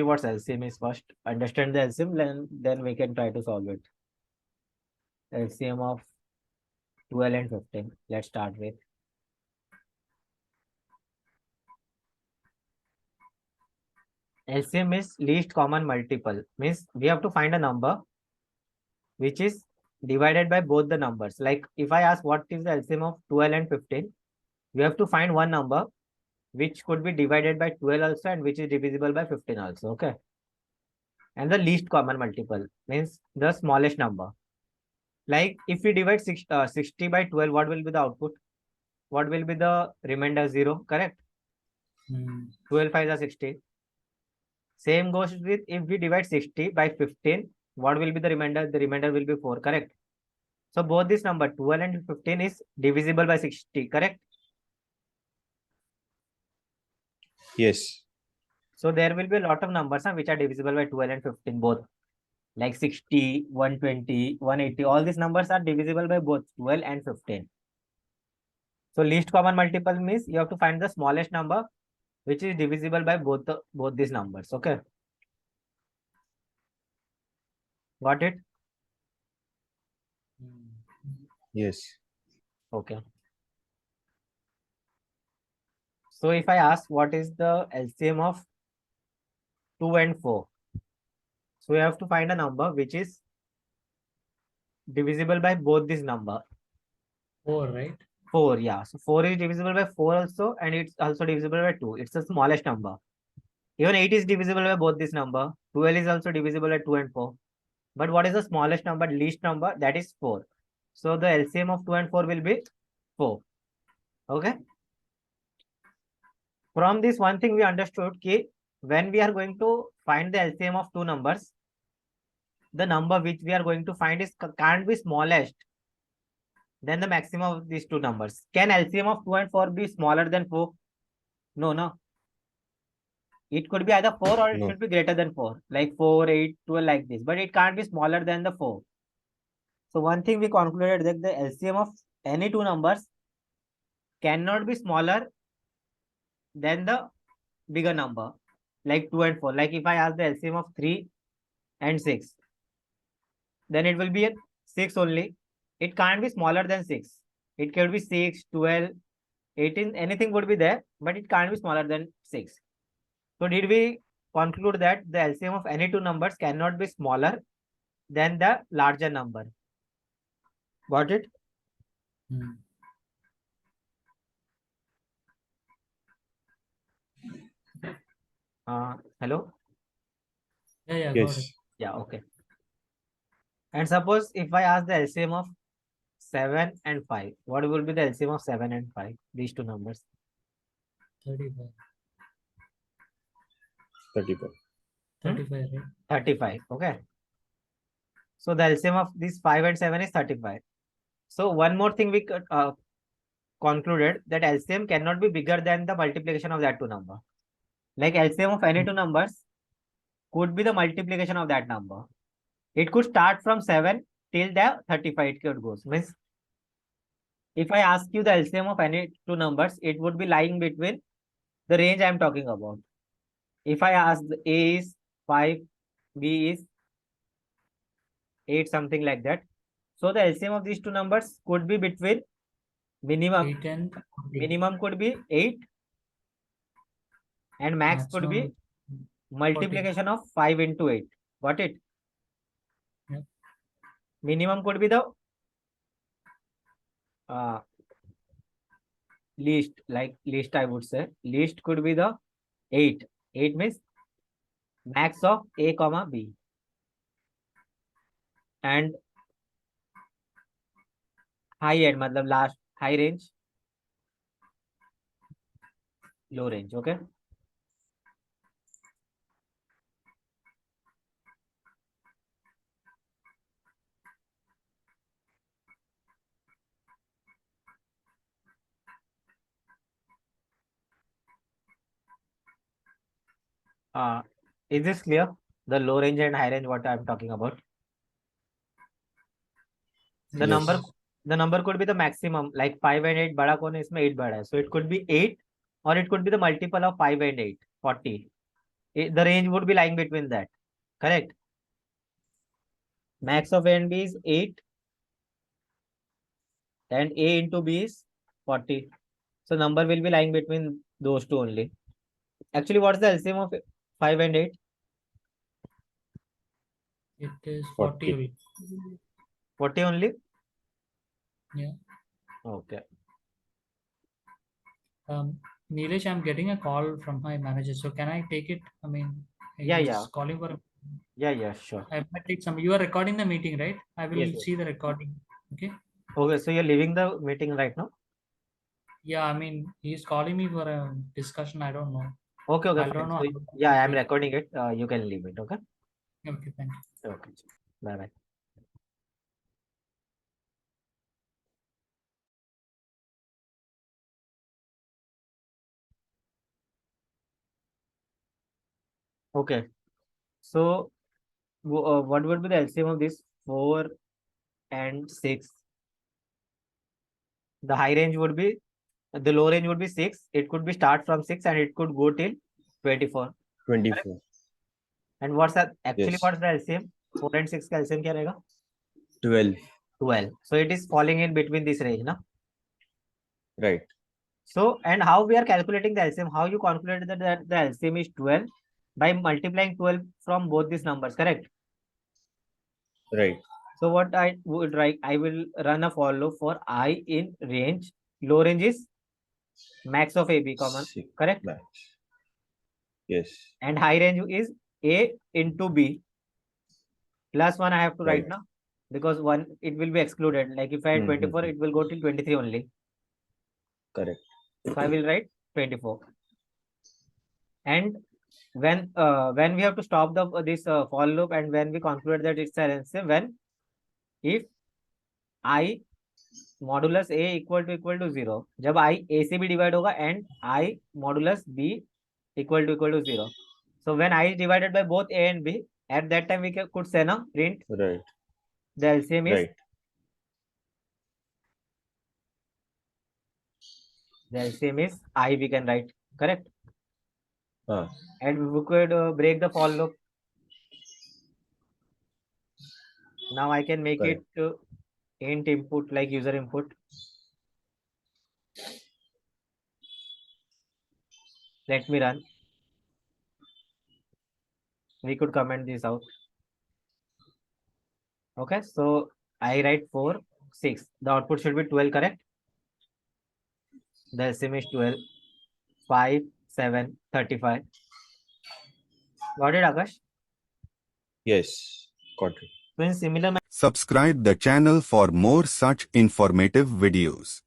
what LCM is first. Understand the LCM, then we can try to solve it. LCM of 12 and 15. Let's start with. LCM is least common multiple. Means we have to find a number which is divided by both the numbers. Like if I ask what is the LCM of 12 and 15, we have to find one number which could be divided by 12 also and which is divisible by 15 also. Okay. And the least common multiple means the smallest number. Like if we divide 60 by 12, what will be the output? What will be the remainder? 0, correct? 12 5 is 60. Same goes with if we divide 60 by 15, what will be the remainder? The remainder will be 4, correct? So both this number 12 and 15 is divisible by 60, correct? Yes. So there will be a lot of numbers which are divisible by 12 and 15 both. Like 60, 120, 180, all these numbers are divisible by both 12 and 15. So least common multiple means you have to find the smallest number which is divisible by both these numbers. Okay. Got it? Yes. Okay. So if I ask what is the LCM of 2 and 4, so we have to find a number which is divisible by both this number. 4, right? 4, yeah. So 4 is divisible by 4 also, and it's also divisible by 2. It's the smallest number. Even 8 is divisible by both this number. 12 is also divisible by 2 and 4. But what is the smallest number, least number? That is 4. So the LCM of 2 and 4 will be 4. Okay. From this one thing we understood that when we are going to find the LCM of two numbers, the number which we are going to find is can't be smallest than the maximum of these two numbers. Can LCM of 2 and 4 be smaller than 4? No, no. It could be either 4 or it should be greater than 4, like 4, 8, 12, like this, but it can't be smaller than the 4. So one thing we concluded that the LCM of any two numbers cannot be smaller than the bigger number, like 2 and 4. Like if I ask the LCM of 3 and 6, then it will be a 6 only. It can't be smaller than 6. It could be 6, 12, 18, anything would be there, but it can't be smaller than 6. So did we conclude that the LCM of any two numbers cannot be smaller than the larger number? Got it? Hello? Yeah, Yes. got it. Yeah, okay. And suppose if I ask the LCM of 7 and 5, what will be the LCM of 7 and 5? These two numbers. 35. 35. 35, right? 35. Okay. So the LCM of these 5 and 7 is 35. So one more thing we could concluded that LCM cannot be bigger than the multiplication of that two number. Like LCM of any two numbers could be the multiplication of that number. It could start from 7 till the 35 it could goes. Means if I ask you the LCM of any two numbers, it would be lying between the range I am talking about. If I ask the A is 5, B is 8, something like that. So the LCM of these two numbers could be between minimum 8 and 14. minimum could be 8 and max could be multiplication of 5 into 8. Got it? Yep. Minimum could be the least, like least I would say. Least could be the 8. 8 means max of A comma B. And high end, matlab last high range, low range. Okay. Is this clear? The low range and high range, what I'm talking about. The Yes. number could be the maximum, like 5 and 8. Bada कौन है इसमें 8 बड़ा है. So it could be 8 or it could be the multiple of 5 and 8, 40. The range would be lying between that. Correct? Max of A and B is 8 and A into B is 40. So number will be lying between those two only. Actually, what's the LCM of 5 and 8? It is 40. 40 only. 40 only? Yeah. Okay. Nilesh, I'm getting a call from my manager. So can I take it? I mean, Yeah, he's yeah. calling for. Yeah, sure. I might take some. You are recording the meeting, right? I will Yes, yes. see the recording. Okay. Okay, so you're leaving the meeting right now? Yeah, I mean, he's calling me for a discussion. I don't know. Okay, I fine. don't know. So, how yeah, to I'm take- recording it. You can leave it. Okay. Okay, thank you. Okay. Bye bye. Okay. So, what would be the LCM of this 4 and 6? The high range would be, the low range would be 6. It could be start from 6 and it could go till 24. 24. And what's that? Actually, Yes. what's the LCM? 4 and 6 का LCM क्या रहेगा? 12. 12. So it is falling in between this range, na? Right. So, and how we are calculating the LCM? How you calculate that the LCM is 12? By multiplying 12 from both these numbers, correct? Right. So what I would write, I will run a for loop for I in range. Low range is max of AB common, Six. correct? Max. Yes. And high range is A into B plus 1 I have to write Right. now, because 1 it will be excluded. Like if I had 24, it will go till 23 only. Correct. So I will write 24. And when we have to stop the this for loop, and when we conclude that it's an LCM, when if I modulus A equal to 0, जब I A से भी divide होगा and I modulus B equal to 0. So when I is divided by both A and B, at that time we could say na print Right. the LCM is Right. I, we can write, correct? Ah. And we could break the for loop. Now I can make Correct. it int input, like user input. Let me run. We could comment this out. Okay, so I write 4, 6. The output should be 12, correct? The LCM is 12, 5, 7, 35. Got it, Akash? Yes. Got it. So in similar Subscribe the channel for more such informative videos.